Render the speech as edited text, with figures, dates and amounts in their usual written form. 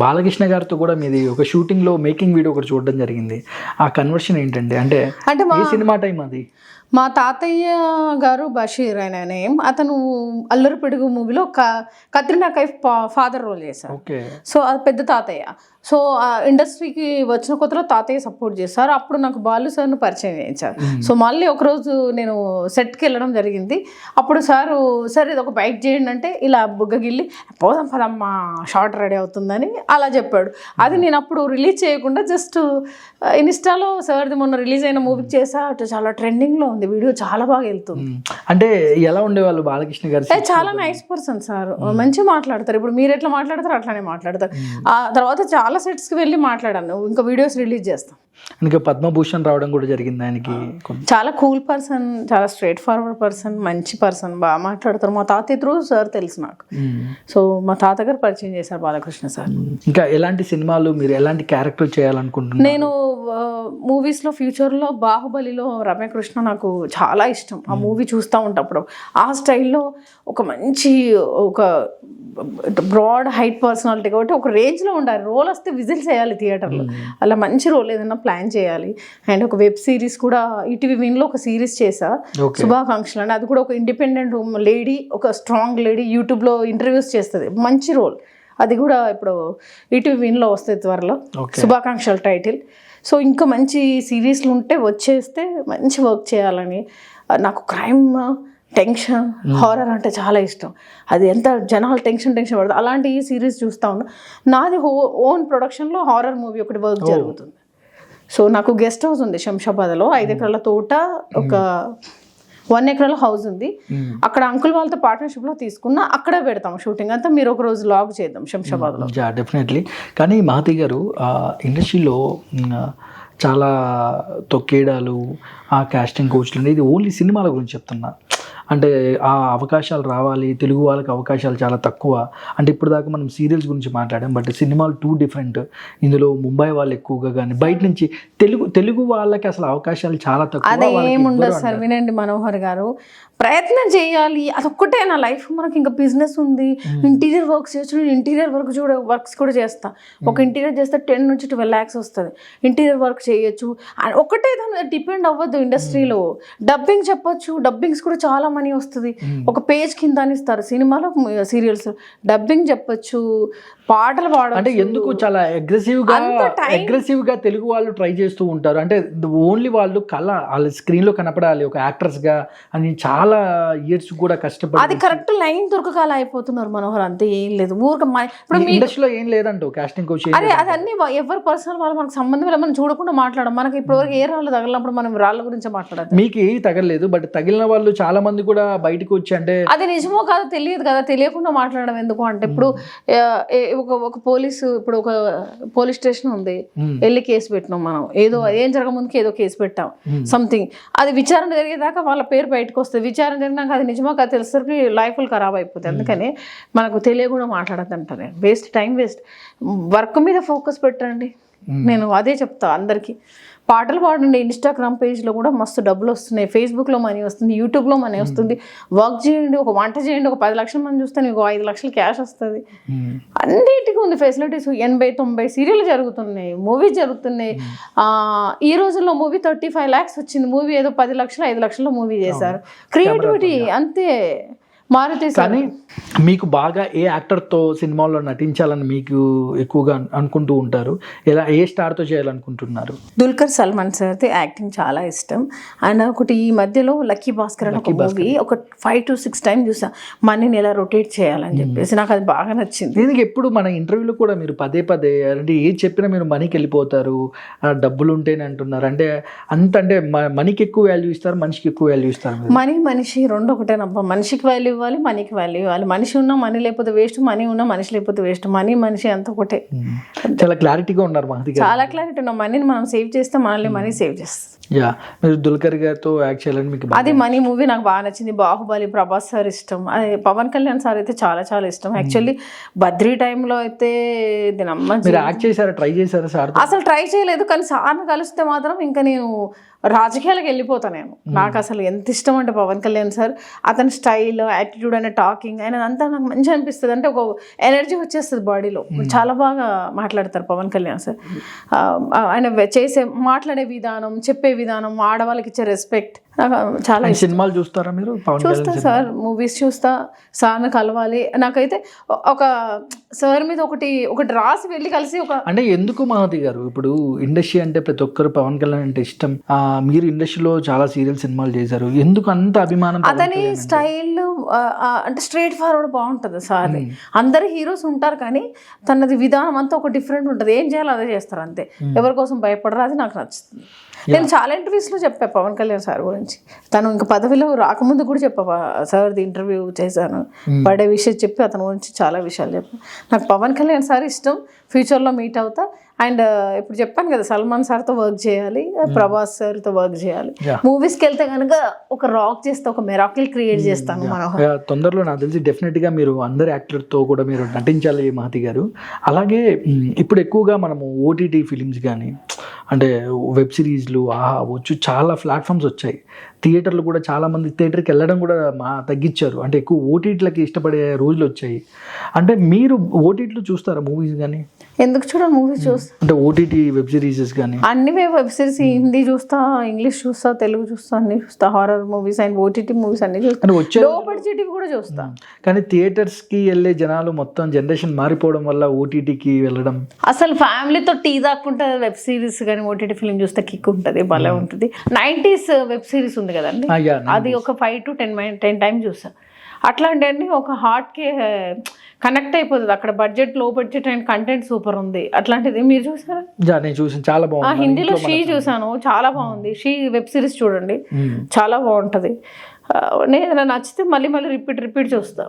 బాలకృష్ణ గారితో కూడా మీది ఒక షూటింగ్లో మేకింగ్ వీడియో ఒకటి చూడడం జరిగింది. ఆ కన్వర్షన్ ఏంటండి? అంటే ఈ సినిమా టైం అది మా తాతయ్య గారు బషీర్ ఆయన నేమ్. అతను అల్లరి పిడుగు మూవీలో కత్రినా కైఫ్ ఫాదర్ రోల్ చేశారు. సో అది పెద్ద తాతయ్య. సో ఇండస్ట్రీకి వచ్చిన కొత్తలో తాతయ్య సపోర్ట్ చేశారు. అప్పుడు నాకు బాలు సార్ను పరిచయం చేయించారు. సో మళ్ళీ ఒకరోజు నేను సెట్కి వెళ్ళడం జరిగింది. అప్పుడు సార్ ఇది ఒక బైక్ చేయండి అంటే ఇలా బుగ్గగిల్లి పోదాం పదమ్మా షార్ట్ రెడీ అవుతుందని అలా చెప్పాడు. అది నేను అప్పుడు రిలీజ్ చేయకుండా జస్ట్ ఇన్స్టాలో సార్ది మొన్న రిలీజ్ అయిన మూవీకి చేసా. చాలా ట్రెండింగ్లో ఉంది వీడియో, చాలా బాగా వెళ్తుంది. అంటే ఎలా ఉండేవాళ్ళు బాలకృష్ణ గారు? చాలా నైస్ పర్సన్ సార్, మంచిగా మాట్లాడతారు. ఇప్పుడు మీరు ఎట్లా మాట్లాడతారు అట్లానే మాట్లాడతారు. ఆ తర్వాత చాలా సెట్స్కి వెళ్ళి మాట్లాడాను, ఇంకా వీడియోస్ రిలీజ్ చేస్తాం. ఇంకా పద్మభూషణ్ రావడం కూడా జరిగింది ఆయనకి. చాలా కూల్ పర్సన్, చాలా స్ట్రైట్ ఫార్వర్డ్ పర్సన్, మంచి పర్సన్, బాగా మాట్లాడతారు. మా తాతయ్య త్రూ సార్ తెలుసు నాకు. సో మా తాతగారు పరిచయం చేశారు బాలకృష్ణ సార్. ఇంకా ఎలాంటి సినిమాలు మీరు ఎలాంటి క్యారెక్టర్ చేయాలనుకుంటున్నారు? నేను మూవీస్లో ఫ్యూచర్లో బాహుబలిలో రమ్యకృష్ణ నాకు చాలా ఇష్టం. ఆ మూవీ చూస్తూ ఉంటాప్పుడు ఆ స్టైల్లో ఒక మంచి ఒక బ్రాడ్ హైట్ పర్సనాలిటీ కాబట్టి ఒక రేంజ్లో ఉండాలి. రోల్ వస్తే విజిల్ చేయాలి థియేటర్లో, అలా మంచి రోల్ ఏదైనా ప్లాన్ చేయాలి. అండ్ ఒక వెబ్ సిరీస్ కూడా ఈటీవీ విన్లో ఒక సిరీస్ చేశా, శుభాకాంక్షలు అని. అది కూడా ఒక ఇండిపెండెంట్ లేడీ, ఒక స్ట్రాంగ్ లేడీ యూట్యూబ్లో ఇంటర్వ్యూస్ చేస్తుంది, మంచి రోల్. అది కూడా ఇప్పుడు ఈటీవీ విన్లో వస్తుంది త్వరలో, శుభాకాంక్షలు టైటిల్. సో ఇంకా మంచి సిరీస్లు ఉంటే వచ్చేస్తే మంచి వర్క్ చేయాలని. నాకు క్రైమ్, టెన్షన్, హారర్ అంటే చాలా ఇష్టం. అది ఎంత జనాలు టెన్షన్ పడతారు, అలాంటి ఈ సిరీస్ చూస్తూ ఉన్నా. నాది ఓన్ ప్రొడక్షన్లో హారర్ మూవీ ఒకటి వర్క్ జరుగుతుంది. సో నాకు గెస్ట్ హౌస్ ఉంది శంషాబాద్లో, 5 ఎకరాల తోట, ఒక 1 ఎకరాల హౌస్ ఉంది. అక్కడ అంకుల్ వాళ్ళతో పార్ట్నర్షిప్లో తీసుకున్నా, అక్కడే పెడతాం షూటింగ్ అంతా. మీరు ఒక రోజు లాగ్ చేద్దాం శంషాబాద్లో. డెఫినెట్లీ. కానీ మహతి గారు ఇండస్ట్రీలో చాలా తొక్కేడాలు, ఆ కాస్టింగ్ కోచ్లు, ఇది ఓన్లీ సినిమాల గురించి చెప్తున్నా. అంటే ఆ అవకాశాలు రావాలి, తెలుగు వాళ్ళకి అవకాశాలు చాలా తక్కువ. అంటే ఇప్పుడు దాకా మనం సీరియల్స్ గురించి మాట్లాడాం, బట్ సినిమాలు 2 డిఫరెంట్. ఇందులో ముంబై వాళ్ళు ఎక్కువగా కానీ బయట నుంచి తెలుగు వాళ్ళకి అసలు అవకాశాలు చాలా తక్కువ. అదేముండదు సార్, వినండి మనోహర్ గారు, ప్రయత్నం చేయాలి, అదొక్కటే నా లైఫ్. మనకి ఇంకా బిజినెస్ ఉంది, ఇంటీరియర్ వర్క్స్ చేయొచ్చు. నేను ఇంటీరియర్ వర్క్స్ కూడా చేస్తా. ఒక ఇంటీరియర్ చేస్తే 10 నుంచి 12 lakhs వస్తుంది. ఇంటీరియర్ వర్క్ చేయొచ్చు, ఒకటే దాని మీద డిపెండ్ అవ్వద్దు. ఇండస్ట్రీలో డబ్బింగ్ చెప్పొచ్చు, డబ్బింగ్స్ కూడా చాలా మనీ వస్తుంది. ఒక పేజ్ కింద ఇస్తారు సినిమాలో, సీరియల్స్ డబ్బింగ్ చెప్పొచ్చు, పాటలు పాడాలి. అంటే ఎందుకు చాలా అగ్రెసివ్ గా తెలుగు వాళ్ళు ట్రై చేస్తూ ఉంటారు. అంటే ఓన్లీ వాళ్ళు వాళ్ళ స్క్రీన్ లో కనపడాలి ఒక యాక్టర్స్ గా అని చాలా ఇయర్స్ కూడా కష్టపడి, అది కరెక్ట్ లైన్ దొరకకాల అయిపోతున్నారు మనోహర్. అంతే, ఏం లేదు. ఊరిక ఇప్పుడు ఇండస్ట్రీలో ఏం లేదంటూ కాస్టింగ్ కోచ్. అదే అదన్నీ ఎవరు పర్సనల్ వాళ్ళు, మనకు సంబంధం లేదు. మనం చూడకుండా మాట్లాడడం. మనకి ఇప్పటివరకు ఏ రాళ్ళు తగిలినప్పుడు మనం రాళ్ళ గురించి మాట్లాడదు. మీకు ఏ తగలేదు, బట్ తగిలిన వాళ్ళు చాలా మంది కూడా బయటకు వచ్చి, అంటే అది నిజమో కాదో తెలియదు కదా, తెలియకుండా మాట్లాడడం ఎందుకు అంటే, ఇప్పుడు ఒక పోలీసు, ఇప్పుడు ఒక పోలీస్ స్టేషన్ ఉంది, వెళ్ళి కేసు పెట్టినాం మనం, ఏదో ఏం జరగముందుకి ఏదో కేసు పెట్టాం సంథింగ్. అది విచారణ జరిగేదాకా వాళ్ళ పేరు బయటకు వస్తుంది. విచారణ జరిగినాక అది నిజమో కాదు తెలిసరికి లైఫ్లు ఖరాబ్ అయిపోతాయి. అందుకని మనకు తెలియకుండా మాట్లాడద్దంట. నేను వేస్ట్, టైం వేస్ట్. వర్క్ మీద ఫోకస్ పెట్టండి. నేను అదే చెప్తా అందరికీ. పాటలు పాడండి. ఇన్స్టాగ్రామ్ పేజ్లో కూడా మస్తు డబ్బులు వస్తున్నాయి, ఫేస్బుక్లో మనీ వస్తుంది, యూట్యూబ్లో మనీ వస్తుంది. వర్క్ చేయండి, ఒక వంట చేయండి, ఒక 10 లక్షల మంది చూస్తే నీకు 5 లక్షలు క్యాష్ వస్తుంది. అన్నిటికీ ఉంది ఫెసిలిటీస్. 80-90 సీరియల్ జరుగుతున్నాయి, మూవీస్ జరుగుతున్నాయి. ఈ రోజుల్లో మూవీ 35 lakhs వచ్చింది. మూవీ ఏదో 10 లక్షలు 5 లక్షల్లో మూవీ చేశారు. క్రియేటివిటీ అంతే. మారుతి. కానీ మీకు బాగా ఏ యాక్టర్తో సినిమాల్లో నటించాలని మీకు ఎక్కువగా అనుకుంటూ ఉంటారు? ఏ స్టార్తో చేయాలనుకుంటున్నారు? దుల్కర్ సల్మాన్ సార్ది యాక్టింగ్ చాలా ఇష్టం. ఆయన ఒకటి ఈ మధ్యలో లక్కీ భాస్కర్ అని ఒక మూవీ ఒక 5 to 6 times చూసా. మనీని ఎలా రొటేట్ చేయాలని చెప్పేసి నాకు అది బాగా నచ్చింది. దీనికి ఎప్పుడు మన ఇంటర్వ్యూలో కూడా మీరు పదే అంటే ఏది చెప్పినా మీరు మనీకి వెళ్ళిపోతారు, డబ్బులు ఉంటేనే అంటున్నారు. అంటే అంటే మనీకి ఎక్కువ వాల్యూ ఇస్తారు, మనిషికి ఎక్కువ వాల్యూ ఇస్తారు? మనిషి రెండు ఒకటేనబ్బా. మనిషికి వాల్యూ ఇవ్వాలి, మనీకి వాల్యూ ఇవ్వాలి. మనిషి ఉన్నా మనీ లేకపోతే వేస్ట్, మనీ ఉన్నా మనిషి లేకపోతే వేస్ట్. మనిషి అంత ఒకటే. చాలా క్లారిటీగా ఉన్నారు మహతి గారు. చాలా క్లారిటీ ఉన్నాం. మనీని మనం సేవ్ చేస్తే మనల్ని మనీ సేవ్ చేస్తాం. మీరు దుల్కర్ గారితో యాక్ట్ చేయాలని మీకు అది మనీ మూవీ నాకు బాగా నచ్చింది. బాహుబలి ప్రభాస్ సార్ ఇష్టం, అది పవన్ కళ్యాణ్ సార్ అయితే చాలా చాలా ఇష్టం. యాక్చువల్లీ బద్రీ టైంలో అయితే యాక్ట్ చేశారా, ట్రై చేశారా సార్? అసలు ట్రై చేయలేదు, కానీ సార్ని కలిస్తే మాత్రం ఇంకా నేను రాజకీయాలకు వెళ్ళిపోతాను. నాకు అసలు ఎంత ఇష్టం అంటే పవన్ కళ్యాణ్ సార్, అతని స్టైల్, యాటిట్యూడ్ ఆయన టాకింగ్ ఆయన అంతా నాకు మంచిగా అనిపిస్తుంది. అంటే ఒక ఎనర్జీ వచ్చేస్తుంది బాడీలో. చాలా బాగా మాట్లాడతారు పవన్ కళ్యాణ్ సార్. ఆయన మాట్లాడే విధానం, చెప్పే విధానం, ఆడవాళ్ళకి ఇచ్చే రెస్పెక్ట్ నాకు చాలా ఇష్టం. సినిమాలు చూస్తారా మీరు? చూస్తా సార్, మూవీస్ చూస్తా, సార్ని కలవాలి. నాకైతే ఒక సార్ మీద ఒకటి రాసి వెళ్ళి కలిసి అంటే ఎందుకు మహతి గారు ఇప్పుడు ఇండస్ట్రీ అంటే ప్రతి ఒక్కరు పవన్ కళ్యాణ్ అంటే ఇష్టం, మీరు ఇండస్ట్రీలో చాలా సీరియల్ సినిమాలు చేశారు, ఎందుకు అంత అభిమానం? అతని స్టైల్ అంటే స్ట్రైట్ ఫార్వర్డ్ బాగుంటుంది సార్. అందరు హీరోస్ ఉంటారు కానీ తనది విధానం అంతా ఒక డిఫరెంట్ ఉంటుంది. ఏం చేయాలో అదే చేస్తారు అంతే, ఎవరి కోసం భయపడరు. అది నాకు నచ్చుతుంది. నేను చాలా ఇంటర్వ్యూస్లో చెప్పా పవన్ కళ్యాణ్ సార్ గురించి. తను ఇంకా పదవిలో రాకముందు కూడా చెప్పా సార్ది ఇంటర్వ్యూ చేశాను, పడే విషయం చెప్పి అతని గురించి చాలా విషయాలు చెప్పాను. నాకు పవన్ కళ్యాణ్ సార్ ఇష్టం, ఫ్యూచర్లో మీట్ అవుతా. అండ్ ఇప్పుడు చెప్పాను కదా, సల్మాన్ సార్తో వర్క్ చేయాలి, ప్రభాస్ సార్తో వర్క్ చేయాలి. మూవీస్కి వెళ్తే కనుక ఒక రాక్ చేస్తే, ఒక మెరాకిల్ క్రియేట్ చేస్తాను మనోహర్. తొందరలో నాకు తెలిసి డెఫినెట్గా మీరు అందరి యాక్టర్తో కూడా మీరు నటించాలి మహతి గారు. అలాగే ఇప్పుడు ఎక్కువగా మనము ఓటీటీ ఫిలిమ్స్ కానీ అంటే వెబ్ సిరీస్లు వచ్చు, చాలా ప్లాట్ఫామ్స్ వచ్చాయి. థియేటర్లు కూడా చాలామంది థియేటర్కి వెళ్ళడం కూడా తగ్గించారు. అంటే ఎక్కువ ఓటీటీలకి ఇష్టపడే రోజులు వచ్చాయి. అంటే మీరు ఓటీటీలు చూస్తారా మూవీస్ కానీ? ఎందుకు చూడాలి, మూవీస్ చూస్తా. అంటే ఓటీటీ వెబ్ సిరీసెస్ కానీ అన్ని వెబ్ సిరీస్, హిందీ చూస్తా, ఇంగ్లీష్ చూస్తా, తెలుగు చూస్తా, అన్ని చూస్తా. Horror movies and OTT movies అన్ని చూస్తాను. లో బడ్జెట్ కూడా చూస్తా. కానీ థియేటర్స్కి వెళ్ళే జనాలు మొత్తం జనరేషన్ మారిపోవడం వల్ల ఓటీటీకి వెళ్ళడం. అసలు ఫ్యామిలీతో టీ దాక్కుంటే వెబ్ సిరీస్ కానీ ఓటీటీ ఫిల్మ్ చూస్తే కిక్ ఉంటుంది, భలే ఉంటుంది. 90s వెబ్ సిరీస్ ఉంది కదండి, అది ఒక 5 to 10 టైమ్స్ చూసా. అట్లాంటివన్నీ ఒక హార్ట్కి కనెక్ట్ అయిపోతుంది. అక్కడ బడ్జెట్, లో బడ్జెట్ అండ్ కంటెంట్ సూపర్ ఉంది. అట్లాంటిది మీరు చూసారా? నేను చూసాను, చాలా బాగుంది. హిందీలో షీ చూసాను, చాలా బాగుంది. షీ వెబ్ సిరీస్ చూడండి, చాలా బాగుంటుంది. నేను నచ్చితే మళ్ళీ రిపీట్ చూస్తా.